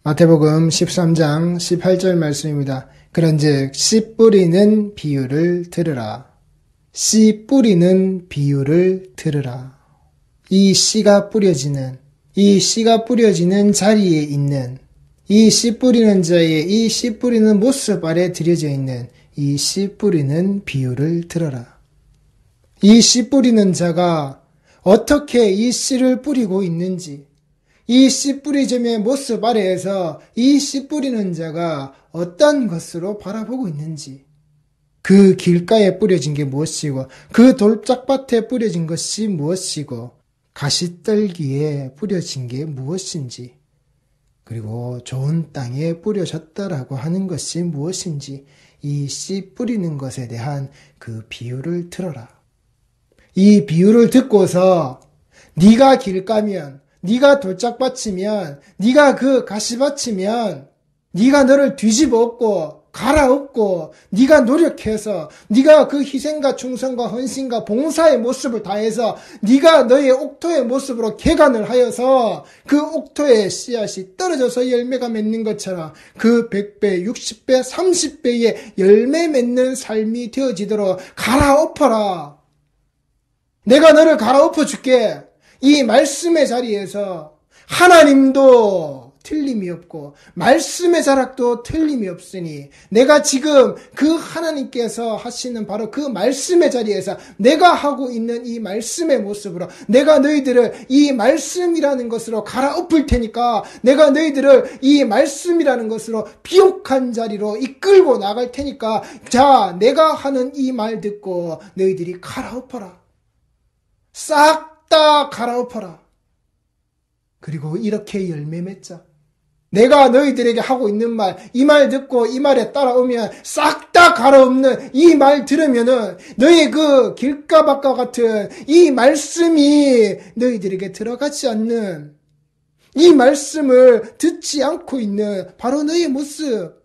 마태복음 13장 18절 말씀입니다. 그런즉 씨 뿌리는 비유를 들으라. 씨 뿌리는 비유를 들으라. 이 씨가 뿌려지는 자리에 있는 이 씨 뿌리는 자의 이 씨 뿌리는 모습 아래 들여져 있는 이 씨 뿌리는 비유를 들어라. 이 씨 뿌리는 자가 어떻게 이 씨를 뿌리고 있는지, 이 씨 뿌리점의 모습 아래에서 이 씨 뿌리는 자가 어떤 것으로 바라보고 있는지, 그 길가에 뿌려진 게 무엇이고, 그 돌짝밭에 뿌려진 것이 무엇이고, 가시떨기에 뿌려진 게 무엇인지, 그리고 좋은 땅에 뿌려졌다라고 하는 것이 무엇인지, 이 씨 뿌리는 것에 대한 그 비유를 들어라. 이 비유를 듣고서 네가 길가면, 네가 돌짝밭이면, 네가 그 가시밭이면, 네가 너를 뒤집어 엎고 갈아엎고 네가 노력해서 네가 그 희생과 충성과 헌신과 봉사의 모습을 다해서 네가 너의 옥토의 모습으로 개간을 하여서 그 옥토의 씨앗이 떨어져서 열매가 맺는 것처럼 그 100배, 60배, 30배의 열매 맺는 삶이 되어지도록 갈아엎어라. 내가 너를 갈아엎어 줄게. 이 말씀의 자리에서 하나님도 틀림이 없고 말씀의 자락도 틀림이 없으니 내가 지금 그 하나님께서 하시는 바로 그 말씀의 자리에서 내가 하고 있는 이 말씀의 모습으로 내가 너희들을 이 말씀이라는 것으로 갈아엎을 테니까 내가 너희들을 이 말씀이라는 것으로 비옥한 자리로 이끌고 나갈 테니까 자, 내가 하는 이 말 듣고 너희들이 갈아엎어라. 싹 다 갈아엎어라. 그리고 이렇게 열매 맺자. 내가 너희들에게 하고 있는 말, 이 말 듣고 이 말에 따라오면 싹 다 갈아엎는 이 말 들으면은 너희 그 길가밭과 같은 이 말씀이 너희들에게 들어가지 않는 이 말씀을 듣지 않고 있는 바로 너의 모습.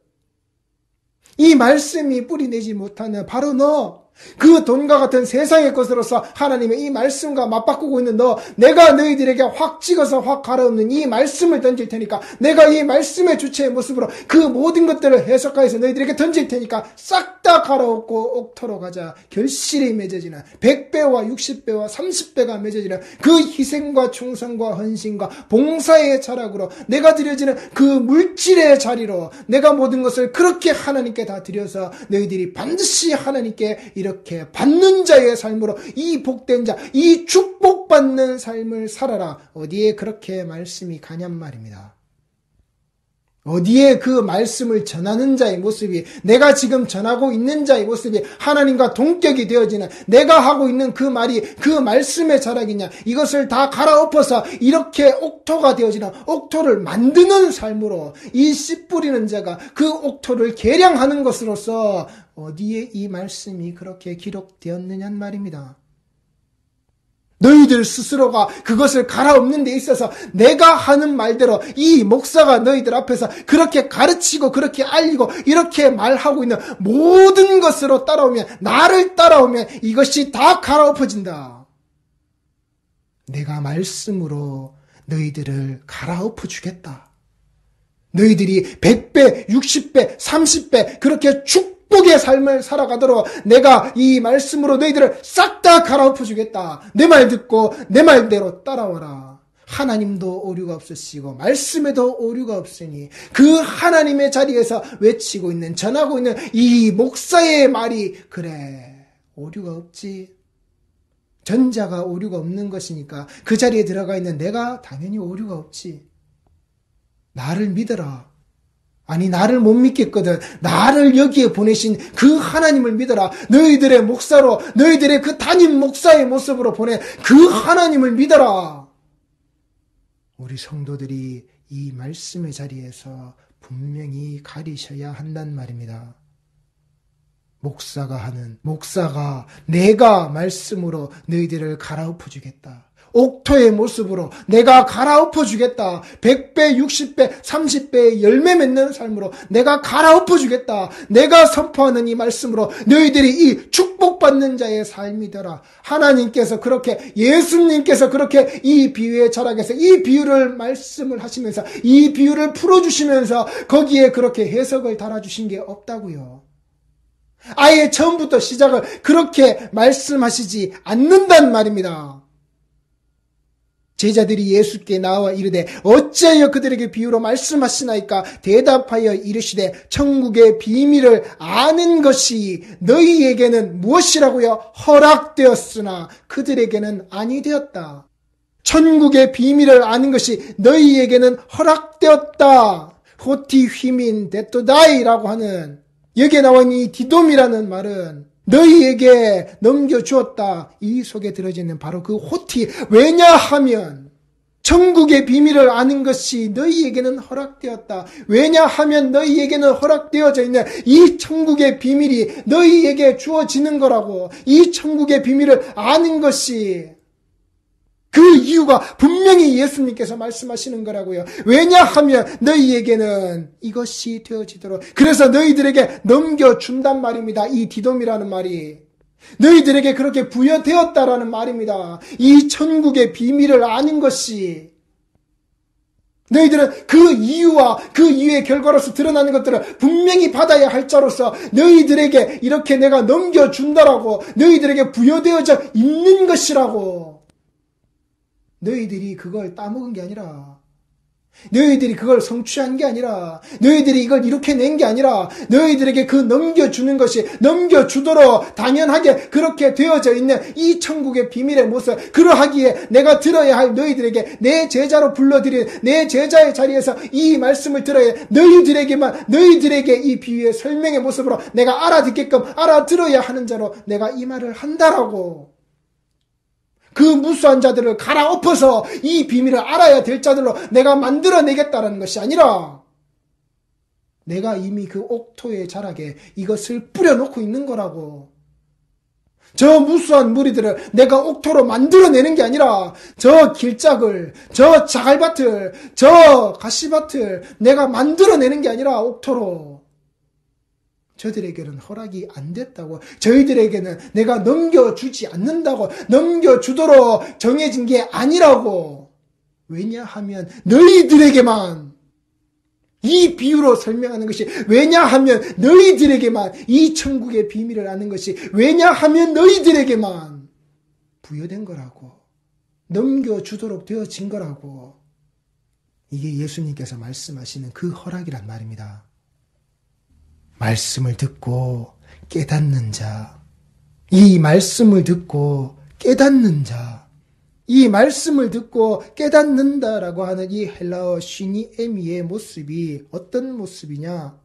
이 말씀이 뿌리내지 못하는 바로 너. 그 돈과 같은 세상의 것으로서 하나님의 이 말씀과 맞바꾸고 있는 너, 내가 너희들에게 확 찍어서 확 갈아엎는 이 말씀을 던질 테니까 내가 이 말씀의 주체의 모습으로 그 모든 것들을 해석하여서 너희들에게 던질 테니까 싹 다 갈아엎고 옥토로 가자. 결실이 맺어지는 100배와 60배와 30배가 맺어지는 그 희생과 충성과 헌신과 봉사의 자락으로 내가 드려지는 그 물질의 자리로 내가 모든 것을 그렇게 하나님께 다 드려서 너희들이 반드시 하나님께 이렇게 받는 자의 삶으로 이 복된 자, 이 축복받는 삶을 살아라. 어디에 그렇게 말씀이 가냔 말입니다. 어디에 그 말씀을 전하는 자의 모습이, 내가 지금 전하고 있는 자의 모습이 하나님과 동격이 되어지는, 내가 하고 있는 그 말이 그 말씀의 자락이냐, 이것을 다 갈아엎어서 이렇게 옥토가 되어지는, 옥토를 만드는 삶으로 이 씨 뿌리는 자가 그 옥토를 개량하는 것으로서 어디에 이 말씀이 그렇게 기록되었느냐는 말입니다. 너희들 스스로가 그것을 갈아엎는 데 있어서 내가 하는 말대로 이 목사가 너희들 앞에서 그렇게 가르치고 그렇게 알리고 이렇게 말하고 있는 모든 것으로 따라오면, 나를 따라오면 이것이 다 갈아엎어진다. 내가 말씀으로 너희들을 갈아엎어 주겠다. 너희들이 100배, 60배, 30배 그렇게 축복의 삶을 살아가도록 내가 이 말씀으로 너희들을 싹 다 갈아엎어 주겠다. 내 말 듣고 내 말대로 따라와라. 하나님도 오류가 없으시고 말씀에도 오류가 없으니 그 하나님의 자리에서 외치고 있는, 전하고 있는 이 목사의 말이 그래, 오류가 없지. 전자가 오류가 없는 것이니까 그 자리에 들어가 있는 내가 당연히 오류가 없지. 나를 믿어라. 아니, 나를 못 믿겠거든. 나를 여기에 보내신 그 하나님을 믿어라. 너희들의 목사로, 너희들의 그 담임 목사의 모습으로 보낸 그 하나님을 믿어라. 우리 성도들이 이 말씀의 자리에서 분명히 가리셔야 한단 말입니다. 목사가 내가 말씀으로 너희들을 갈아엎어 주겠다. 옥토의 모습으로 내가 갈아엎어 주겠다. 100배, 60배, 30배의 열매 맺는 삶으로 내가 갈아엎어 주겠다. 내가 선포하는 이 말씀으로 너희들이 이 축복 복받는 자의 삶이 되라. 하나님께서 그렇게, 예수님께서 그렇게 이 비유의 철학에서 이 비유를 말씀을 하시면서 이 비유를 풀어주시면서 거기에 그렇게 해석을 달아주신 게 없다고요. 아예 처음부터 시작을 그렇게 말씀하시지 않는단 말입니다. 제자들이 예수께 나와 이르되 어찌하여 그들에게 비유로 말씀하시나이까? 대답하여 이르시되 천국의 비밀을 아는 것이 너희에게는 무엇이라고요? 허락되었으나 그들에게는 아니 되었다. 천국의 비밀을 아는 것이 너희에게는 허락되었다. 호티 휘민 데토다이라고 하는 여기에 나와 있는 이 디돔이라는 말은 너희에게 넘겨주었다. 이 속에 들어져 있는 바로 그 호티. 왜냐하면 천국의 비밀을 아는 것이 너희에게는 허락되었다. 왜냐하면 너희에게는 허락되어져 있는 이 천국의 비밀이 너희에게 주어지는 거라고. 이 천국의 비밀을 아는 것이 그 이유가 분명히 예수님께서 말씀하시는 거라고요. 왜냐하면 너희에게는 이것이 되어지도록. 그래서 너희들에게 넘겨준단 말입니다. 이 디돔이라는 말이. 너희들에게 그렇게 부여되었다라는 말입니다. 이 천국의 비밀을 아는 것이. 너희들은 그 이유와 그 이유의 결과로서 드러나는 것들을 분명히 받아야 할 자로서 너희들에게 이렇게 내가 넘겨준다라고. 너희들에게 부여되어져 있는 것이라고. 너희들이 그걸 따먹은 게 아니라, 너희들이 그걸 성취한 게 아니라, 너희들이 이걸 이렇게 낸 게 아니라, 너희들에게 그 넘겨주는 것이 넘겨주도록 당연하게 그렇게 되어져 있는 이 천국의 비밀의 모습, 그러하기에 내가 들어야 할 너희들에게 내 제자로 불러들인 내 제자의 자리에서 이 말씀을 들어야 너희들에게 이 비유의 설명의 모습으로 내가 알아듣게끔 알아들어야 하는 자로 내가 이 말을 한다라고. 그 무수한 자들을 갈아엎어서 이 비밀을 알아야 될 자들로 내가 만들어내겠다는 것이 아니라 내가 이미 그 옥토의 자락에 이것을 뿌려놓고 있는 거라고. 저 무수한 무리들을 내가 옥토로 만들어내는 게 아니라 저 길짝을, 저 자갈밭을, 저 가시밭을 내가 만들어내는 게 아니라 옥토로. 저들에게는 허락이 안 됐다고. 저희들에게는 내가 넘겨주지 않는다고. 넘겨주도록 정해진 게 아니라고. 왜냐하면 너희들에게만 이 비유로 설명하는 것이, 왜냐하면 너희들에게만 이 천국의 비밀을 아는 것이, 왜냐하면 너희들에게만 부여된 거라고. 넘겨주도록 되어진 거라고. 이게 예수님께서 말씀하시는 그 허락이란 말입니다. 말씀을 듣고 깨닫는 자, 이 말씀을 듣고 깨닫는 자, 이 말씀을 듣고 깨닫는다라고 하는 이 헬라어 쉬니에미의 모습이 어떤 모습이냐?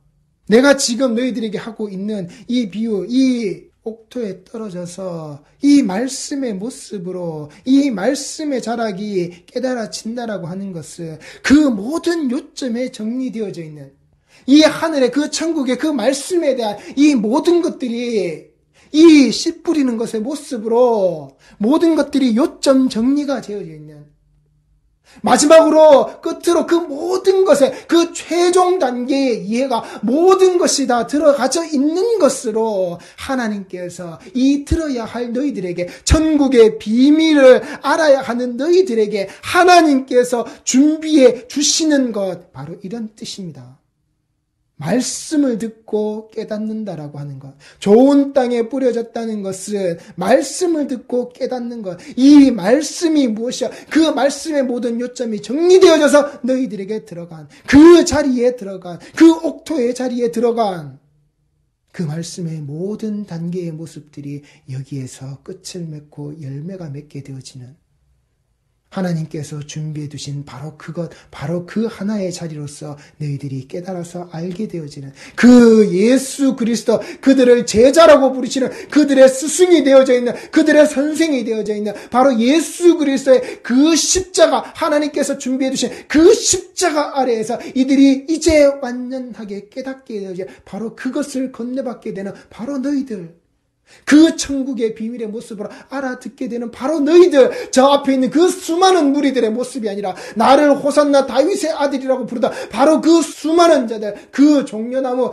내가 지금 너희들에게 하고 있는 이 비유, 이 옥토에 떨어져서 이 말씀의 모습으로 이 말씀의 자락이 깨달아진다라고 하는 것은 그 모든 요점에 정리되어져 있는 이 하늘의 그 천국의 그 말씀에 대한 이 모든 것들이 이 씨 뿌리는 것의 모습으로 모든 것들이 요점 정리가 되어져 있는, 마지막으로 끝으로 그 모든 것의 그 최종 단계의 이해가 모든 것이 다 들어가져 있는 것으로 하나님께서 이 들어야 할 너희들에게, 천국의 비밀을 알아야 하는 너희들에게 하나님께서 준비해 주시는 것, 바로 이런 뜻입니다. 말씀을 듣고 깨닫는다라고 하는 것. 좋은 땅에 뿌려졌다는 것은 말씀을 듣고 깨닫는 것. 이 말씀이 무엇이야? 그 말씀의 모든 요점이 정리되어져서 너희들에게 들어간, 그 자리에 들어간, 그 옥토의 자리에 들어간 그 말씀의 모든 단계의 모습들이 여기에서 끝을 맺고 열매가 맺게 되어지는, 하나님께서 준비해 두신 바로 그것, 바로 그 하나의 자리로서 너희들이 깨달아서 알게 되어지는 그 예수 그리스도, 그들을 제자라고 부르시는, 그들의 스승이 되어져 있는, 그들의 선생이 되어져 있는 바로 예수 그리스도의 그 십자가, 하나님께서 준비해 두신 그 십자가 아래에서 이들이 이제 완전하게 깨닫게 되어져 바로 그것을 건네받게 되는 바로 너희들, 그 천국의 비밀의 모습을 알아듣게 되는 바로 너희들, 저 앞에 있는 그 수많은 무리들의 모습이 아니라 나를 호산나 다윗의 아들이라고 부르다 바로 그 수많은 자들, 그 종려나무,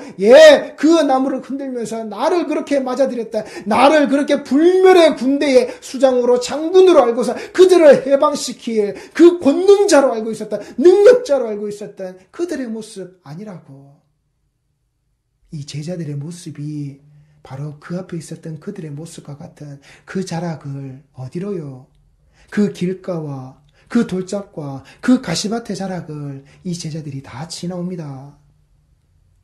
그 나무를 흔들면서 나를 그렇게 맞아들였다, 나를 그렇게 불멸의 군대의 수장으로 장군으로 알고서 그들을 해방시킬 그 권능자로 알고 있었다, 능력자로 알고 있었던 그들의 모습 아니라고. 이 제자들의 모습이 바로 그 앞에 있었던 그들의 모습과 같은 그 자락을 어디로요? 그 길가와 그 돌짝과 그 가시밭의 자락을 이 제자들이 다 지나옵니다.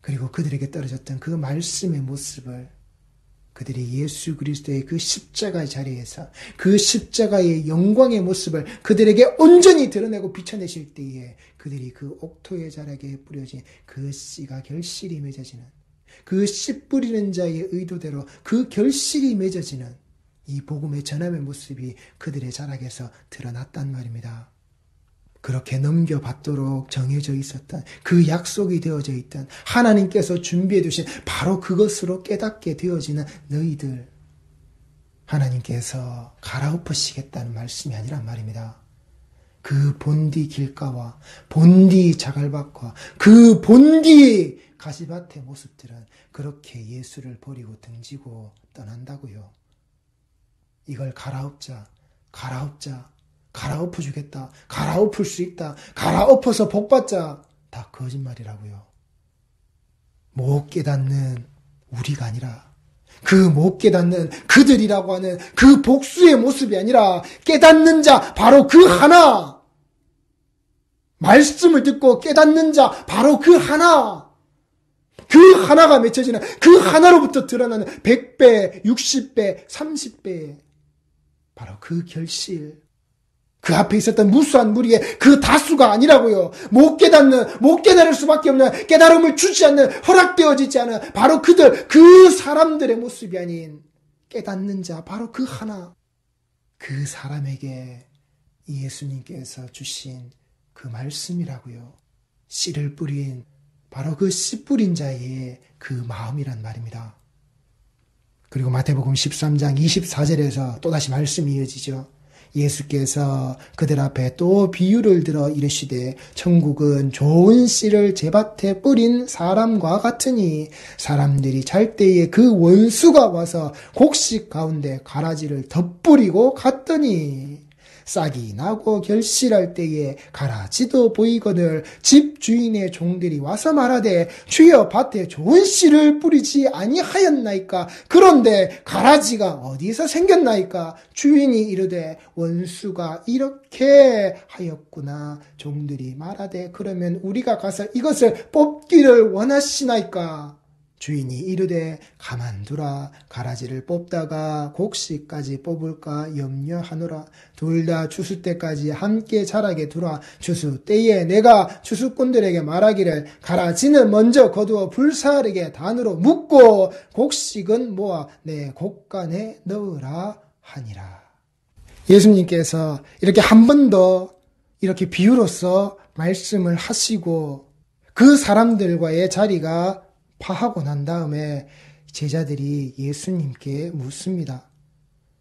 그리고 그들에게 떨어졌던 그 말씀의 모습을 그들이 예수 그리스도의 그 십자가의 자리에서 그 십자가의 영광의 모습을 그들에게 온전히 드러내고 비춰내실 때에 그들이 그 옥토의 자락에 뿌려진 그 씨가 결실이 맺어지는, 그 씨 뿌리는 자의 의도대로 그 결실이 맺어지는 이 복음의 전함의 모습이 그들의 자락에서 드러났단 말입니다. 그렇게 넘겨받도록 정해져 있었던, 그 약속이 되어져 있던, 하나님께서 준비해 두신 바로 그것으로 깨닫게 되어지는 너희들, 하나님께서 갈아엎으시겠다는 말씀이 아니란 말입니다. 그 본디 길가와 본디 자갈밭과 그 본디 가시밭의 모습들은 그렇게 예수를 버리고 등지고 떠난다고요. 이걸 갈아엎자, 갈아엎어주겠다, 갈아엎을 수 있다, 갈아엎어서 복받자, 다 거짓말이라고요. 못 깨닫는 우리가 아니라, 그 못 깨닫는 그들이라고 하는 그 복수의 모습이 아니라 깨닫는 자 바로 그 하나, 말씀을 듣고 깨닫는 자 바로 그 하나, 그 하나가 맺혀지는, 그 하나로부터 드러나는 100배, 60배, 30배 바로 그 결실, 그 앞에 있었던 무수한 무리의 그 다수가 아니라고요. 못 깨달을 수밖에 없는, 깨달음을 주지 않는, 허락되어지지 않은 바로 그들, 그 사람들의 모습이 아닌 깨닫는 자 바로 그 하나, 그 사람에게 예수님께서 주신 그 말씀이라고요. 씨를 뿌린 바로 그 씨 뿌린 자의 그 마음이란 말입니다. 그리고 마태복음 13장 24절에서 또다시 말씀이 이어지죠. 예수께서 그들 앞에 또 비유를 들어 이르시되 천국은 좋은 씨를 제밭에 뿌린 사람과 같으니 사람들이 잘 때에 그 원수가 와서 곡식 가운데 가라지를 덧뿌리고 갔더니 싹이 나고 결실할 때에 가라지도 보이거늘 집 주인의 종들이 와서 말하되 주여 밭에 좋은 씨를 뿌리지 아니하였나이까? 그런데 가라지가 어디서 생겼나이까? 주인이 이르되 원수가 이렇게 하였구나. 종들이 말하되 그러면 우리가 가서 이것을 뽑기를 원하시나이까? 주인이 이르되 가만두라. 가라지를 뽑다가 곡식까지 뽑을까 염려하노라. 둘 다 추수 때까지 함께 자라게 두라. 추수 때에 내가 추수꾼들에게 말하기를 가라지는 먼저 거두어 불사르게 단으로 묶고 곡식은 모아 내 곡간에 넣으라 하니라. 예수님께서 이렇게 한 번 더 이렇게 비유로서 말씀을 하시고 그 사람들과의 자리가 파하고 난 다음에 제자들이 예수님께 묻습니다.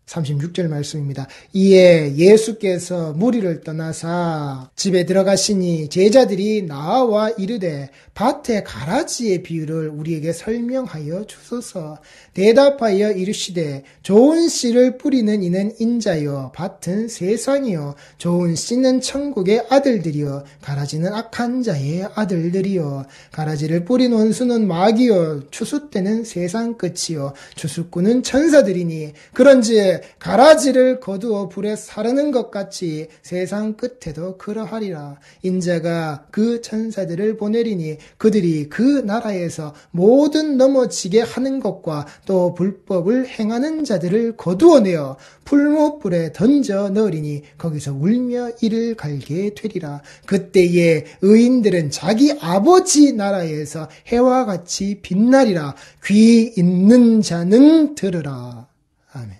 36절 말씀입니다. 이에 예수께서 무리를 떠나사 집에 들어가시니 제자들이 나와 이르되 밭의 가라지의 비유를 우리에게 설명하여 주소서. 대답하여 이르시되 좋은 씨를 뿌리는 이는 인자요 밭은 세상이요 좋은 씨는 천국의 아들들이요 가라지는 악한 자의 아들들이요 가라지를 뿌린 원수는 마귀요 추수 때는 세상 끝이요 추수꾼은 천사들이니 그런즉 가라지를 거두어 불에 사르는 것 같이 세상 끝에도 그러하리라. 인자가 그 천사들을 보내리니 그들이 그 나라에서 모든 넘어지게 하는 것과 또 불법을 행하는 자들을 거두어내어 풀무불에 던져 넣으리니 거기서 울며 이를 갈게 되리라. 그때에 의인들은 자기 아버지 나라에서 해와 같이 빛나리라. 귀 있는 자는 들으라. 아멘.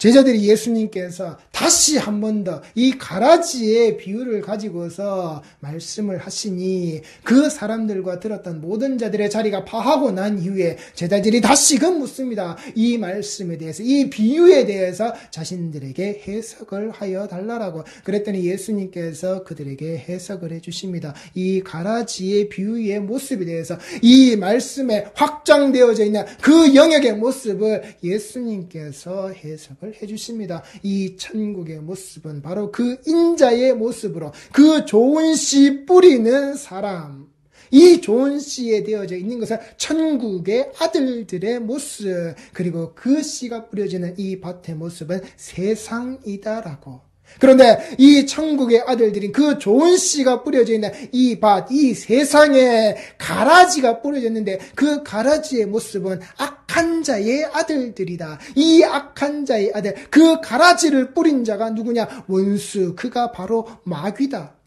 제자들이 예수님께서 다시 한 번 더 이 가라지의 비유를 가지고서 말씀을 하시니 그 사람들과 들었던 모든 자들의 자리가 파하고 난 이후에 제자들이 다시금 묻습니다. 이 말씀에 대해서, 이 비유에 대해서 자신들에게 해석을 하여 달라라고. 그랬더니 예수님께서 그들에게 해석을 해주십니다. 이 가라지의 비유의 모습에 대해서, 이 말씀에 확장되어져 있는 그 영역의 모습을 예수님께서 해석을 해주십니다. 이 천국의 모습은 바로 그 인자의 모습으로, 그 좋은 씨 뿌리는 사람, 이 좋은 씨에 되어져 있는 것은 천국의 아들들의 모습, 그리고 그 씨가 뿌려지는 이 밭의 모습은 세상이다라고. 그런데 이 천국의 아들들인 그 좋은 씨가 뿌려져 있는 이 밭, 이 세상에 가라지가 뿌려졌는데 그 가라지의 모습은 악한 자의 아들들이다. 이 악한 자의 아들, 그 가라지를 뿌린 자가 누구냐? 원수, 그가 바로 마귀다.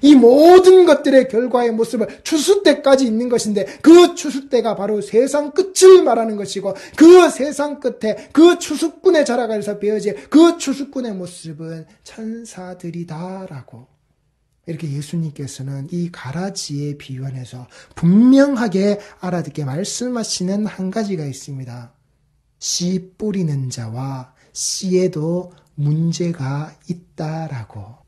이 모든 것들의 결과의 모습을 추수 때까지 있는 것인데 그 추수 때가 바로 세상 끝을 말하는 것이고 그 세상 끝에 그 추수꾼의 자라가에서 베어질 그 추수꾼의 모습은 천사들이다라고. 이렇게 예수님께서는 이 가라지의 비유안에서 분명하게 알아듣게 말씀하시는 한 가지가 있습니다. 씨 뿌리는 자와 씨에도 문제가 있다라고.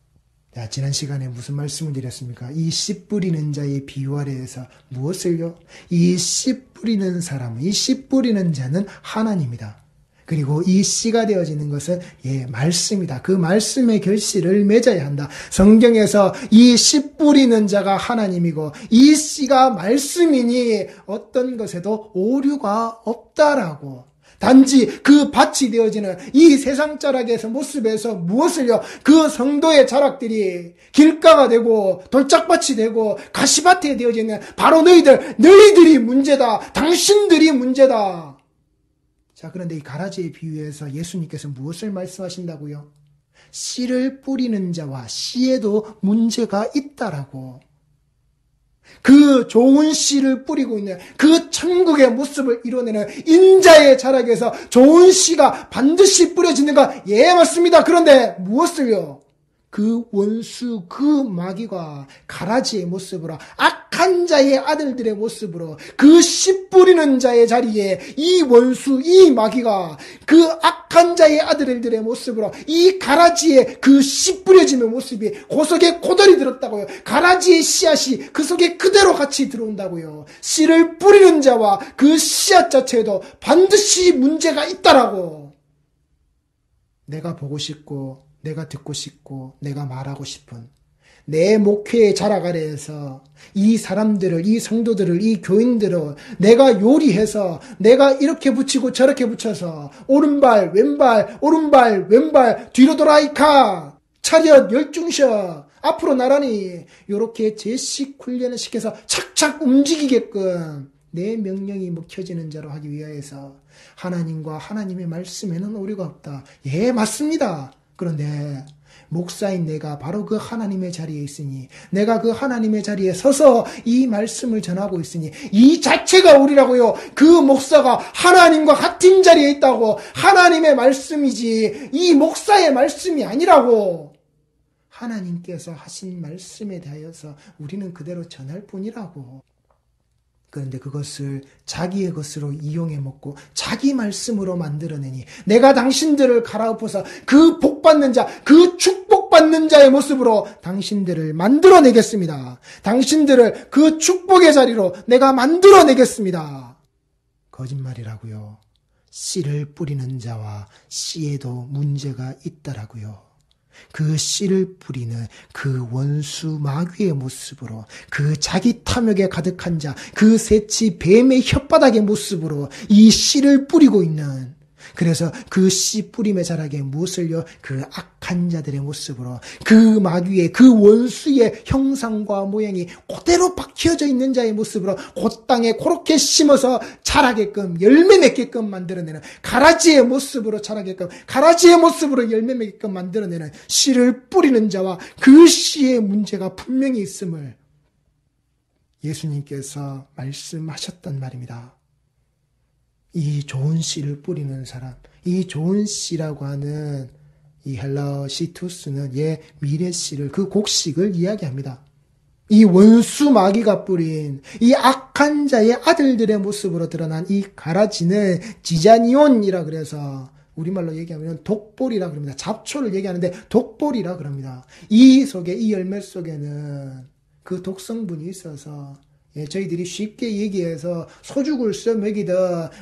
자, 지난 시간에 무슨 말씀을 드렸습니까? 이 씨 뿌리는 자의 비유 아래에서 무엇을요? 이 씨 뿌리는 사람, 이 씨 뿌리는 자는 하나님이다. 그리고 이 씨가 되어지는 것은 말씀이다. 그 말씀의 결실을 맺어야 한다. 성경에서 이 씨 뿌리는 자가 하나님이고 이 씨가 말씀이니 어떤 것에도 오류가 없다라고. 단지 그 밭이 되어지는 이 세상 자락에서 모습에서 무엇을요? 그 성도의 자락들이 길가가 되고 돌짝밭이 되고 가시밭에 되어지는 바로 너희들이 문제다. 당신들이 문제다. 자, 그런데 이 가라지의 비유에서 예수님께서 무엇을 말씀하신다고요? 씨를 뿌리는 자와 씨에도 문제가 있다라고. 그 좋은 씨를 뿌리고 있는 그 천국의 모습을 이뤄내는 인자의 자락에서 좋은 씨가 반드시 뿌려지는가? 예, 맞습니다. 그런데 무엇을요? 그 원수, 그 마귀가 가라지의 모습으로, 악한 자의 아들들의 모습으로, 그 씨 뿌리는 자의 자리에 이 원수, 이 마귀가 그 악한 자의 아들들의 모습으로 이 가라지에 그 씨 뿌려지는 모습이 그 속에 고돌이 들었다고요. 가라지의 씨앗이 그 속에 그대로 같이 들어온다고요. 씨를 뿌리는 자와 그 씨앗 자체에도 반드시 문제가 있다라고. 내가 보고 싶고 내가 듣고 싶고 내가 말하고 싶은 내 목회의 자락 아래에서 이 사람들을, 이 성도들을, 이 교인들을 내가 요리해서 내가 이렇게 붙이고 저렇게 붙여서 오른발 왼발 오른발 왼발 뒤로 돌아이카 차렷 열중셔 앞으로 나란히 이렇게 제식 훈련을 시켜서 착착 움직이게끔 내 명령이 먹혀지는 자로 하기 위하여서 하나님과 하나님의 말씀에는 오류가 없다. 예, 맞습니다. 그런데 목사인 내가 바로 그 하나님의 자리에 있으니 내가 그 하나님의 자리에 서서 이 말씀을 전하고 있으니 이 자체가 오리라고요. 그 목사가 하나님과 같은 자리에 있다고. 하나님의 말씀이지 이 목사의 말씀이 아니라고. 하나님께서 하신 말씀에 대하여서 우리는 그대로 전할 뿐이라고. 그런데 그것을 자기의 것으로 이용해 먹고 자기 말씀으로 만들어내니 내가 당신들을 갈아엎어서 그 복받는 자, 그 축복받는 자의 모습으로 당신들을 만들어내겠습니다. 당신들을 그 축복의 자리로 내가 만들어내겠습니다. 거짓말이라고요. 씨를 뿌리는 자와 씨에도 문제가 있다라고요. 그 씨를 뿌리는 그 원수 마귀의 모습으로 그 자기 탐욕에 가득한 자, 그 새치 뱀의 혓바닥의 모습으로 이 씨를 뿌리고 있는, 그래서 그 씨 뿌림의 자락에 무엇을요? 그 악한 자들의 모습으로 그 마귀의 그 원수의 형상과 모양이 그대로 박혀져 있는 자의 모습으로 그 땅에 그렇게 심어서 자라게끔 열매 맺게끔 만들어내는 가라지의 모습으로 자라게끔 가라지의 모습으로 열매 맺게끔 만들어내는 씨를 뿌리는 자와 그 씨의 문제가 분명히 있음을 예수님께서 말씀하셨단 말입니다. 이 좋은 씨를 뿌리는 사람, 이 좋은 씨라고 하는 이 헬라어 시투스는 미래 씨를, 그 곡식을 이야기합니다. 이 원수 마귀가 뿌린 이 악한 자의 아들들의 모습으로 드러난 이 가라지는 지자니온이라 그래서 우리말로 얘기하면 독보리라 그럽니다. 잡초를 얘기하는데 독보리라 그럽니다. 이 속에, 이 열매 속에는 그 독성분이 있어서 저희들이 쉽게 얘기해서 소죽을 써 먹이든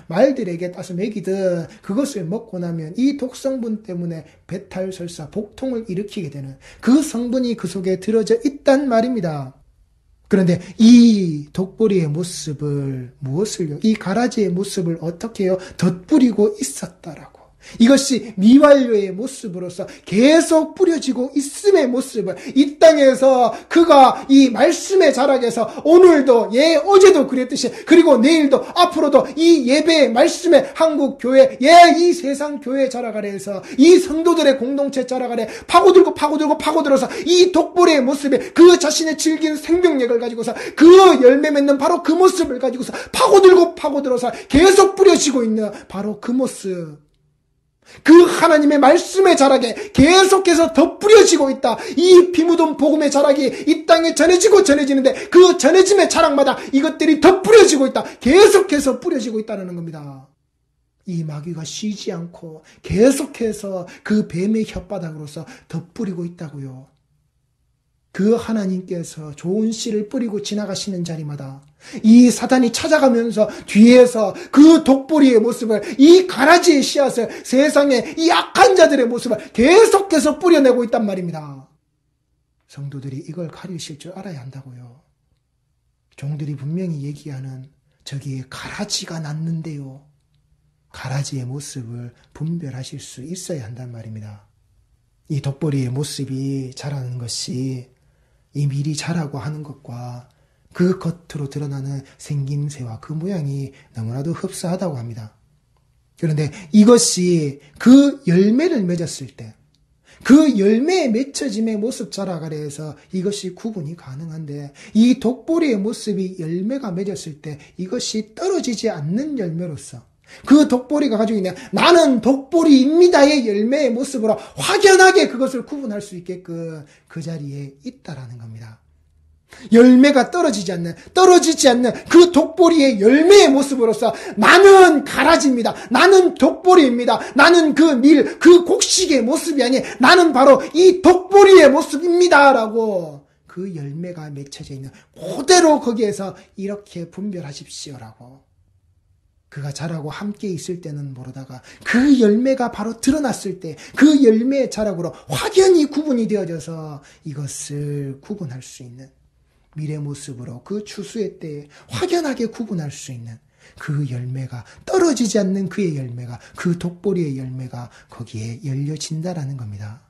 말들에게 따서 먹이든 그것을 먹고 나면 이 독성분 때문에 배탈, 설사, 복통을 일으키게 되는 그 성분이 그 속에 들어져 있단 말입니다. 그런데 이 독보리의 모습을 무엇을요? 이 가라지의 모습을 어떻게 해요? 덧뿌리고 있었다라고. 이것이 미완료의 모습으로서 계속 뿌려지고 있음의 모습을 이 땅에서 그가 이 말씀의 자락에서 오늘도 어제도 그랬듯이 그리고 내일도 앞으로도 이 예배의 말씀의 한국 교회 이 세상 교회 자락 아래에서 이 성도들의 공동체 자락 아래 파고들어서 이 독보리의 모습에 그 자신의 즐긴 생명력을 가지고서 그 열매 맺는 바로 그 모습을 가지고서 파고들어서 계속 뿌려지고 있는 바로 그 모습, 그 하나님의 말씀의 자락에 계속해서 덧뿌려지고 있다. 이 비묻은 복음의 자락이 이 땅에 전해지는데 그 전해짐의 자락마다 이것들이 덧뿌려지고 있다. 계속해서 뿌려지고 있다는 겁니다. 이 마귀가 쉬지 않고 계속해서 그 뱀의 혓바닥으로서 덧뿌리고 있다고요. 그 하나님께서 좋은 씨를 뿌리고 지나가시는 자리마다 이 사단이 찾아가면서 뒤에서 그 독보리의 모습을, 이 가라지의 씨앗을, 세상에 이 악한 자들의 모습을 계속해서 뿌려내고 있단 말입니다. 성도들이 이걸 가르칠 줄 알아야 한다고요. 종들이 분명히 얘기하는 저기에 가라지가 났는데요. 가라지의 모습을 분별하실 수 있어야 한단 말입니다. 이 독보리의 모습이 자라는 것이 이 미리 자라고 하는 것과 그 겉으로 드러나는 생김새와 그 모양이 너무나도 흡사하다고 합니다. 그런데 이것이 그 열매를 맺었을 때, 그 열매에 맺혀짐의 모습 자락 아래에서 이것이 구분이 가능한데, 이 독보리의 모습이 열매가 맺었을 때 이것이 떨어지지 않는 열매로서 그 독보리가 가지고 있는 나는 독보리입니다의 열매의 모습으로 확연하게 그것을 구분할 수 있게끔 그 자리에 있다라는 겁니다. 열매가 떨어지지 않는 그 독보리의 열매의 모습으로서 나는 가라지입니다. 나는 독보리입니다. 나는 그 곡식의 모습이 아닌 나는 바로 이 독보리의 모습입니다. 라고 그 열매가 맺혀져 있는 그대로 거기에서 이렇게 분별하십시오라고. 그가 자라고 함께 있을 때는 모르다가 그 열매가 바로 드러났을 때 그 열매의 자락으로 확연히 구분이 되어져서 이것을 구분할 수 있는 미래 모습으로 그 추수의 때에 확연하게 구분할 수 있는 그 열매가 떨어지지 않는 그의 열매가 그 독보리의 열매가 거기에 열려진다라는 겁니다.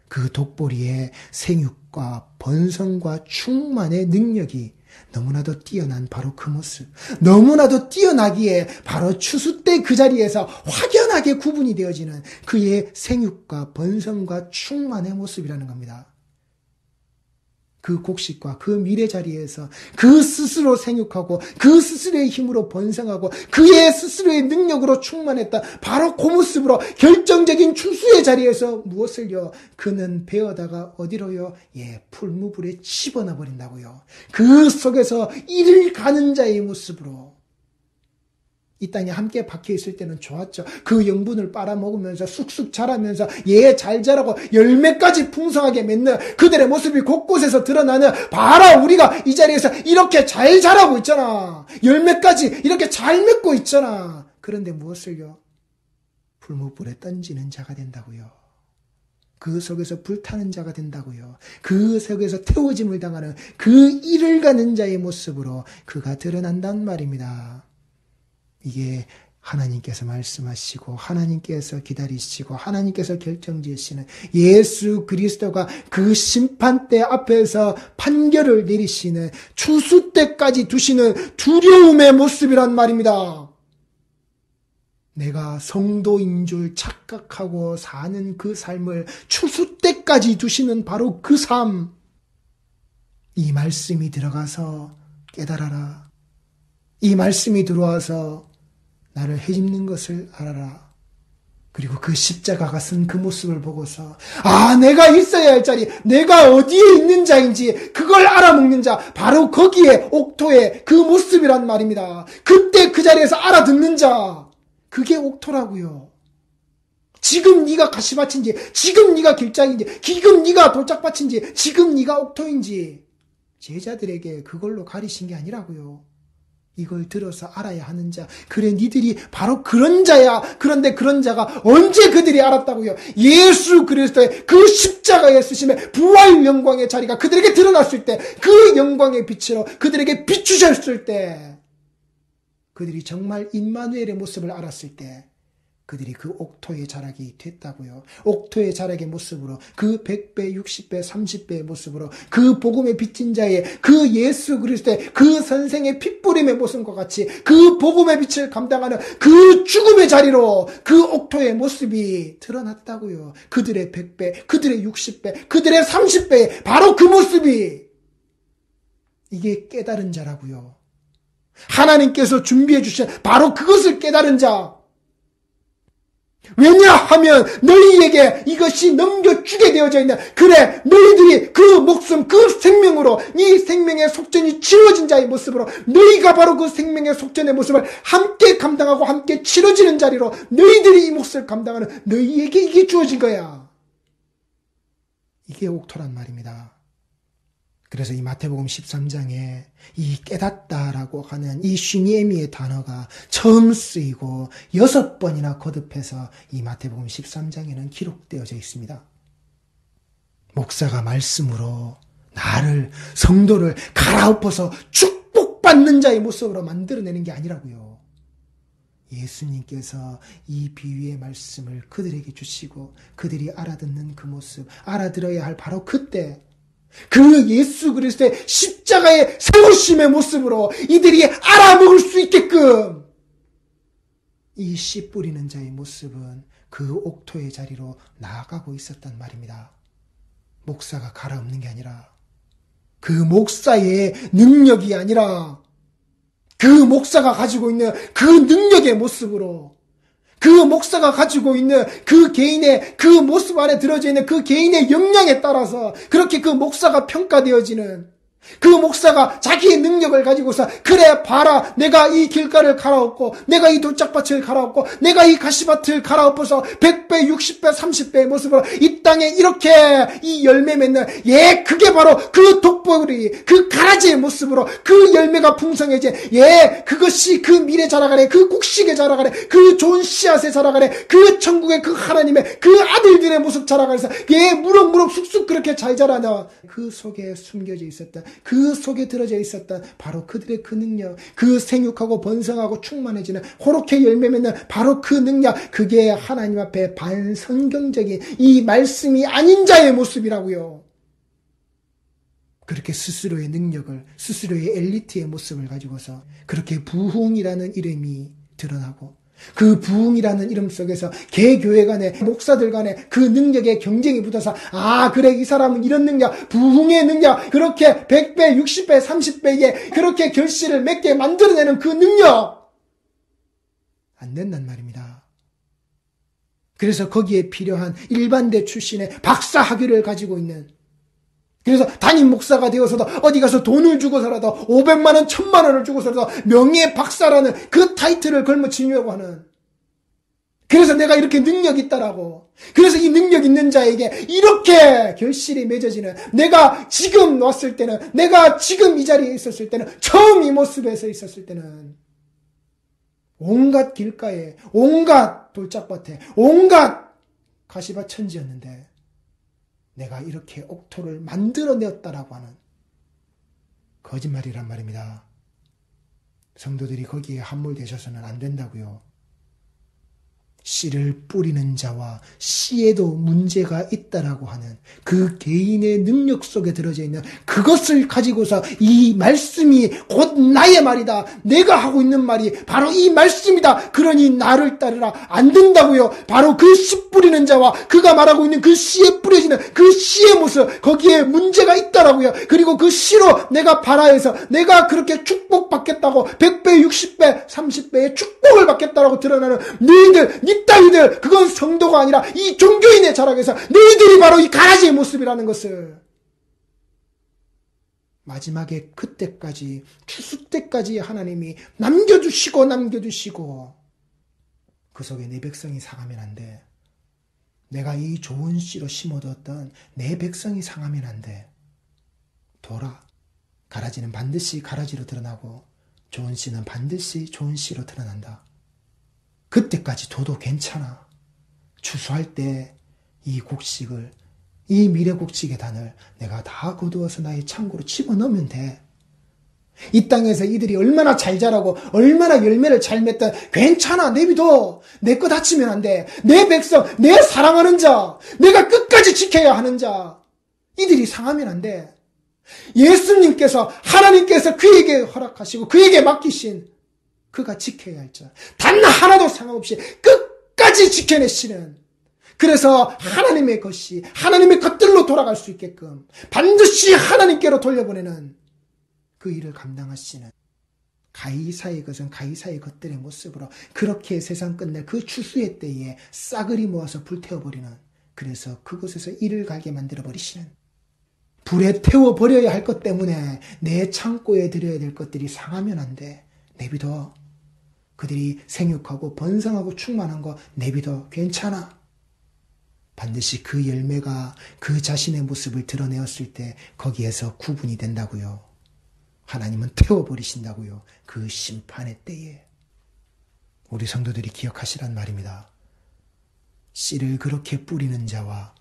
그 독보리의 생육과 번성과 충만의 능력이 너무나도 뛰어난 바로 그 모습, 너무나도 뛰어나기에 바로 추수 때 그 자리에서 확연하게 구분이 되어지는 그의 생육과 번성과 충만의 모습이라는 겁니다. 그 곡식과 그 미래 자리에서 그 스스로 생육하고 그 스스로의 힘으로 번성하고 그의 스스로의 능력으로 충만했다. 바로 그 모습으로 결정적인 추수의 자리에서 무엇을요? 그는 베어다가 어디로요? 풀무불에 집어넣어 버린다고요. 그 속에서 이를 가는 자의 모습으로 이 땅에 함께 박혀 있을 때는 좋았죠. 그 영분을 빨아먹으면서 쑥쑥 자라면서 잘 자라고 열매까지 풍성하게 맺는 그들의 모습이 곳곳에서 드러나는 바로 우리가 이 자리에서 이렇게 잘 자라고 있잖아. 열매까지 이렇게 잘 맺고 있잖아. 그런데 무엇을요? 풀무불에 던지는 자가 된다고요. 그 속에서 불타는 자가 된다고요. 그 속에서 태워짐을 당하는 그 일을 가는 자의 모습으로 그가 드러난단 말입니다. 이게 하나님께서 말씀하시고 하나님께서 기다리시고 하나님께서 결정지으시는 예수 그리스도가 그 심판대 앞에서 판결을 내리시는 추수 때까지 두시는 두려움의 모습이란 말입니다. 내가 성도인 줄 착각하고 사는 그 삶을 추수 때까지 두시는 바로 그 삶. 이 말씀이 들어가서 깨달아라. 이 말씀이 들어와서 나를 헤집는 것을 알아라. 그리고 그 십자가가 쓴 그 모습을 보고서 내가 있어야 할 자리, 내가 어디에 있는 자인지 그걸 알아먹는 자, 바로 거기에 옥토의 그 모습이란 말입니다. 그때 그 자리에서 알아듣는 자, 그게 옥토라고요. 지금 네가 가시밭인지, 지금 네가 길장인지, 지금 네가 돌짝밭인지, 지금 네가 옥토인지 제자들에게 그걸로 가리신 게 아니라고요. 이걸 들어서 알아야 하는 자. 그래, 니들이 바로 그런 자야. 그런데 그런 자가 언제 그들이 알았다고요? 예수 그리스도의 그 십자가의 쓰심의 부활 영광의 자리가 그들에게 드러났을 때, 그 영광의 빛으로 그들에게 비추셨을 때, 그들이 정말 임마누엘의 모습을 알았을 때 그들이 그 옥토의 자락이 됐다고요. 옥토의 자락의 모습으로, 그 100배, 60배, 30배의 모습으로, 그 복음의 빛인 자의 그 예수 그리스도의 그 선생의 핏부림의 모습과 같이 그 복음의 빛을 감당하는 그 죽음의 자리로 그 옥토의 모습이 드러났다고요. 그들의 100배, 그들의 60배, 그들의 30배, 바로 그 모습이, 이게 깨달은 자라고요. 하나님께서 준비해 주신 바로 그것을 깨달은 자. 왜냐하면 너희에게 이것이 넘겨주게 되어져 있는, 그래, 너희들이 그 목숨, 그 생명으로, 이 생명의 속전이 치러진 자의 모습으로, 너희가 바로 그 생명의 속전의 모습을 함께 감당하고 함께 치러지는 자리로 너희들이 이 몫을 감당하는, 너희에게 이게 주어진 거야. 이게 옥토란 말입니다. 그래서 이 마태복음 13장에 이 깨닫다라고 하는 이 쉬니에미의 단어가 처음 쓰이고 6번이나 거듭해서 이 마태복음 13장에는 기록되어져 있습니다. 목사가 말씀으로 나를, 성도를 갈아엎어서 축복받는 자의 모습으로 만들어내는 게 아니라고요. 예수님께서 이 비유의 말씀을 그들에게 주시고 그들이 알아듣는 그 모습, 알아들어야 할 바로 그때, 그 예수 그리스도의 십자가의 세우심의 모습으로 이들이 알아먹을 수 있게끔 이 씨 뿌리는 자의 모습은 그 옥토의 자리로 나아가고 있었단 말입니다. 목사가 갈아엎는 게 아니라, 그 목사의 능력이 아니라, 그 목사가 가지고 있는 그 능력의 모습으로, 그 목사가 가지고 있는 그 개인의 그 모습 안에 들어져 있는 그 개인의 역량에 따라서 그렇게 그 목사가 평가되어지는, 그 목사가 자기의 능력을 가지고서, 그래 봐라, 내가 이 길가를 갈아엎고, 내가 이 돌짝밭을 갈아엎고, 내가 이 가시밭을 갈아엎어서 100배, 60배, 30배의 모습으로 이 땅에 이렇게 이 열매 맺는, 그게 바로 그 독보리, 그 가라지의 모습으로 그 열매가 풍성해진, 그것이 그 미래 자라가네, 그 국식의 자라가네, 그 좋은 씨앗의 자라가네, 그 천국의 그 하나님의 그 아들들의 모습 자라가면서 무럭무럭 쑥쑥 그렇게 잘 자라나, 그 속에 숨겨져 있었다, 그 속에 들어져 있었던 바로 그들의 그 능력, 그 생육하고 번성하고 충만해지는 호록해 열매 맺는 바로 그 능력, 그게 하나님 앞에 반성경적인 이 말씀이 아닌 자의 모습이라고요. 그렇게 스스로의 능력을, 스스로의 엘리트의 모습을 가지고서 그렇게 부흥이라는 이름이 드러나고, 그 부흥이라는 이름 속에서 개교회 간에, 목사들 간에 그 능력의 경쟁이 붙어서, 그래, 이 사람은 이런 능력, 부흥의 능력, 그렇게 100배, 60배, 30배에 그렇게 결실을 맺게 만들어내는 그 능력, 안 된단 말입니다. 그래서 거기에 필요한 일반대 출신의 박사 학위를 가지고 있는, 그래서 담임 목사가 되어서도 어디 가서 돈을 주고서라도 500만 원, 1000만 원을 주고서라도 명예 박사라는 그 타이틀을 걸머쥐려고 하는, 그래서 내가 이렇게 능력이 있다라고, 그래서 이 능력 있는 자에게 이렇게 결실이 맺어지는, 내가 지금 왔을 때는, 내가 지금 이 자리에 있었을 때는, 처음 이 모습에서 있었을 때는 온갖 길가에, 온갖 돌짝밭에, 온갖 가시밭 천지였는데 내가 이렇게 옥토를 만들어내었다라고 하는 거짓말이란 말입니다. 성도들이 거기에 함몰되셔서는 안 된다고요. 씨를 뿌리는 자와 씨에도 문제가 있다라고 하는 그 개인의 능력 속에 들어져 있는 그것을 가지고서 이 말씀이 곧 나의 말이다, 내가 하고 있는 말이 바로 이 말씀이다, 그러니 나를 따르라, 안 된다고요. 바로 그 씨 뿌리는 자와 그가 말하고 있는 그 씨의 뿌려지는 그 씨의 모습, 거기에 문제가 있다라고요. 그리고 그 씨로 내가 발하여서 내가 그렇게 축복받겠다고 100배, 60배, 30배의 축복을 받겠다라고 드러나는 너희들, 니 따위들, 그건 성도가 아니라 이 종교인의 자락에서 너희들이 바로 이 가라지의 모습이라는 것을 마지막에 그때까지, 추수 때까지 하나님이 남겨두시고 그 속에 내 백성이 상하면 안 돼. 내가 이 좋은 씨로 심어두었던 내 백성이 상하면 안 돼. 돌아. 가라지는 반드시 가라지로 드러나고 좋은 씨는 반드시 좋은 씨로 드러난다. 그때까지 둬도 괜찮아. 추수할 때 이 곡식을, 이 미래 곡식의 단을 내가 다 거두어서 나의 창고로 집어넣으면 돼. 이 땅에서 이들이 얼마나 잘 자라고 얼마나 열매를 잘 맺든 괜찮아. 내비둬. 내 거 다치면 안 돼. 내 백성, 내 사랑하는 자, 내가 끝까지 지켜야 하는 자, 이들이 상하면 안 돼. 예수님께서, 하나님께서 그에게 허락하시고 그에게 맡기신 그가 지켜야 할 자, 단 하나도 상관없이 끝까지 지켜내시는, 그래서 하나님의 것이 하나님의 것들로 돌아갈 수 있게끔 반드시 하나님께로 돌려보내는 그 일을 감당하시는 가이사의 것은 가이사의 것들의 모습으로 그렇게 세상 끝날 그 추수의 때에 싸그리 모아서 불태워버리는, 그래서 그곳에서 이를 갈게 만들어버리시는, 불에 태워버려야 할 것 때문에 내 창고에 들여야 될 것들이 상하면 안 돼. 내비둬. 그들이 생육하고 번성하고 충만한 거 내비둬. 괜찮아. 반드시 그 열매가 그 자신의 모습을 드러내었을 때 거기에서 구분이 된다고요. 하나님은 태워버리신다고요. 그 심판의 때에. 우리 성도들이 기억하시란 말입니다. 씨를 그렇게 뿌리는 자와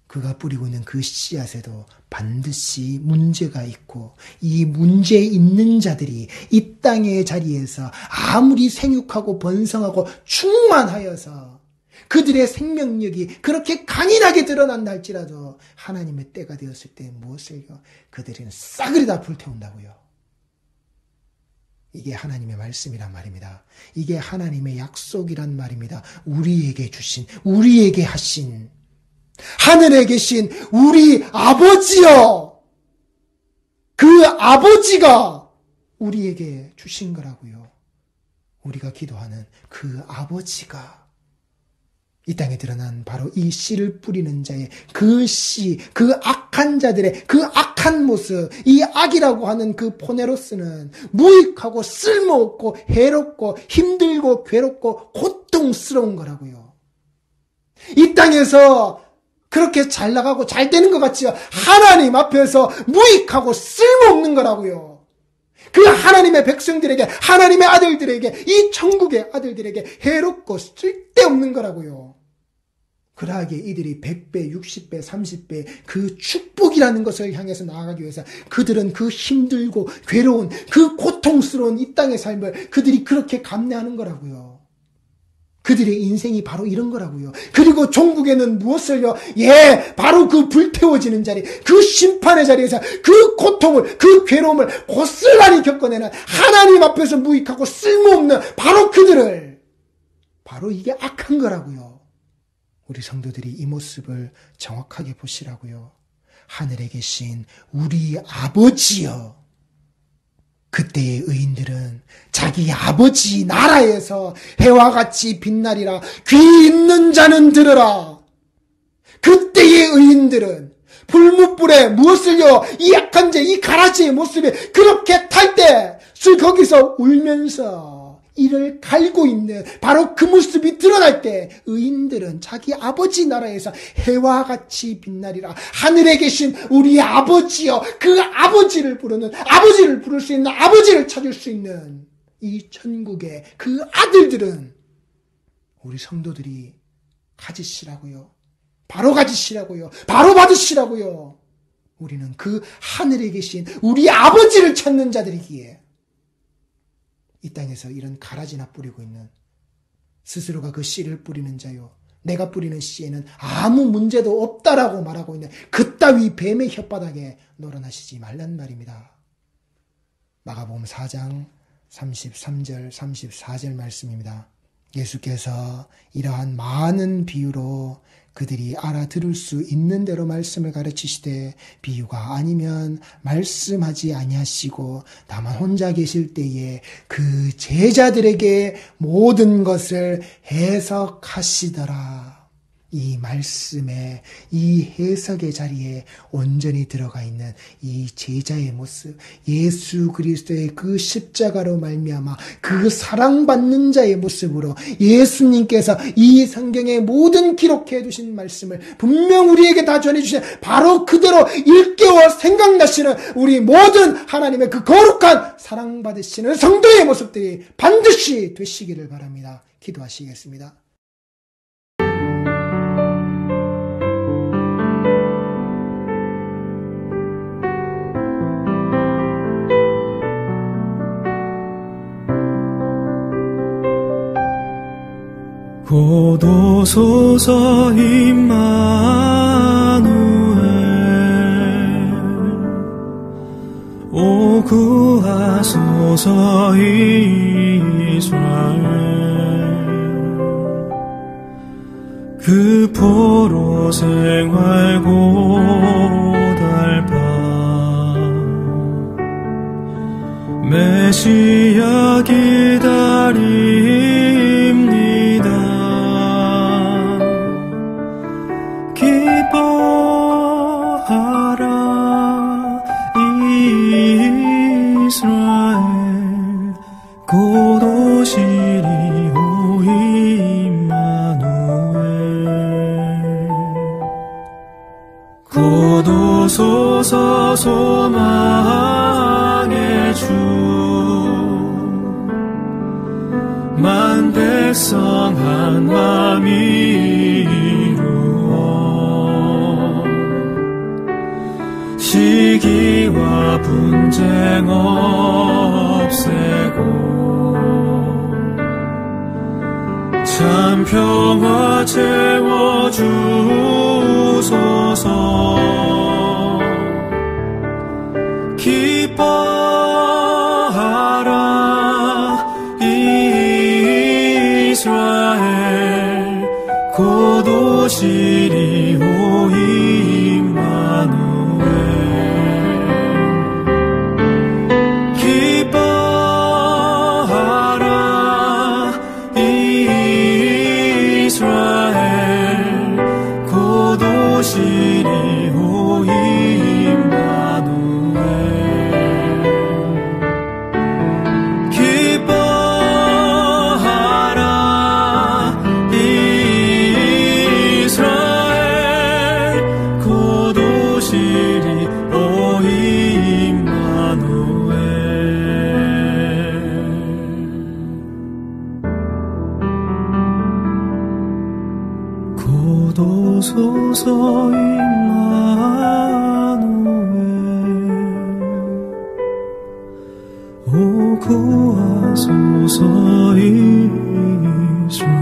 그가 뿌리고 있는 그 씨앗에도 반드시 문제가 있고, 이 문제 있는 자들이 이 땅의 자리에서 아무리 생육하고 번성하고 충만하여서 그들의 생명력이 그렇게 강인하게 드러난다 할지라도 하나님의 때가 되었을 때 무엇을요? 그들은 싸그리 다 불태운다고요. 이게 하나님의 말씀이란 말입니다. 이게 하나님의 약속이란 말입니다. 우리에게 주신, 우리에게 하신, 하늘에 계신 우리 아버지여, 그 아버지가 우리에게 주신 거라고요. 우리가 기도하는 그 아버지가 이 땅에 드러난 바로 이 씨를 뿌리는 자의 그 씨, 그 악한 자들의 그 악한 모습, 이 악이라고 하는 그 포네로스는 무익하고 쓸모없고 해롭고 힘들고 괴롭고 고통스러운 거라고요. 이 땅에서 그렇게 잘 나가고 잘 되는 것 같지요. 하나님 앞에서 무익하고 쓸모없는 거라고요. 그 하나님의 백성들에게, 하나님의 아들들에게, 이 천국의 아들들에게 해롭고 쓸데없는 거라고요. 그러하기에 이들이 100배, 60배, 30배 그 축복이라는 것을 향해서 나아가기 위해서 그들은 그 힘들고 괴로운 그 고통스러운 이 땅의 삶을 그들이 그렇게 감내하는 거라고요. 그들의 인생이 바로 이런 거라고요. 그리고 종국에는 무엇을요? 바로 그 불태워지는 자리, 그 심판의 자리에서 그 고통을, 그 괴로움을 고스란히 겪어내는 하나님 앞에서 무익하고 쓸모없는 바로 그들을, 바로 이게 악한 거라고요. 우리 성도들이 이 모습을 정확하게 보시라고요. 하늘에 계신 우리 아버지여. 그때의 의인들은 자기 아버지 나라에서 해와 같이 빛나리라. 귀 있는 자는 들으라. 그때의 의인들은 불무불에 무엇을요? 이 약한 자, 이 가라지의 모습에 그렇게 탈 때 거기서 울면서 이를 갈고 있는 바로 그 모습이 드러날 때 의인들은 자기 아버지 나라에서 해와 같이 빛나리라. 하늘에 계신 우리 아버지여, 그 아버지를 부르는, 아버지를 부를 수 있는, 아버지를 찾을 수 있는 이 천국의 그 아들들은 우리 성도들이 가지시라고요. 바로 가지시라고요. 바로 받으시라고요. 우리는 그 하늘에 계신 우리 아버지를 찾는 자들이기에 이 땅에서 이런 가라지나 뿌리고 있는, 스스로가 그 씨를 뿌리는 자요, 내가 뿌리는 씨에는 아무 문제도 없다라고 말하고 있는 그따위 뱀의 혓바닥에 놀아나시지 말란 말입니다. 마가복음 4장 33절 34절 말씀입니다. 예수께서 이러한 많은 비유로 그들이 알아들을 수 있는 대로 말씀을 가르치시되 비유가 아니면 말씀하지 아니하시고 다만 혼자 계실 때에 그 제자들에게 모든 것을 해석하시더라. 이 말씀에, 이 해석의 자리에 온전히 들어가 있는 이 제자의 모습, 예수 그리스도의 그 십자가로 말미암아 그 사랑받는 자의 모습으로 예수님께서 이 성경의 모든 기록해 두신 말씀을 분명 우리에게 다 전해 주신 바로 그대로 일깨워 생각나시는 우리 모든 하나님의 그 거룩한 사랑받으시는 성도의 모습들이 반드시 되시기를 바랍니다. 기도하시겠습니다. 곧 오소서 임마누엘 오 구하소서 이스라엘 그 포로 생활 고달파 메시아 기다립니다. 기뻐하라 이스라엘 곧 오시리 오 임마누엘 곧 오소서 소망의 주 만 백성 한 맘 이루어 시기와 분쟁 없애고 참 평화 채워주소서 기뻐하라 이스라엘 곧 오시리 오 임마누엘 기뻐하라 이스라엘 곧 오시리 오 임마누엘 기뻐하라 이스라엘 곧 오시리 오 임마누엘 곧 오소서 임마누엘 오 구하소서 이스라엘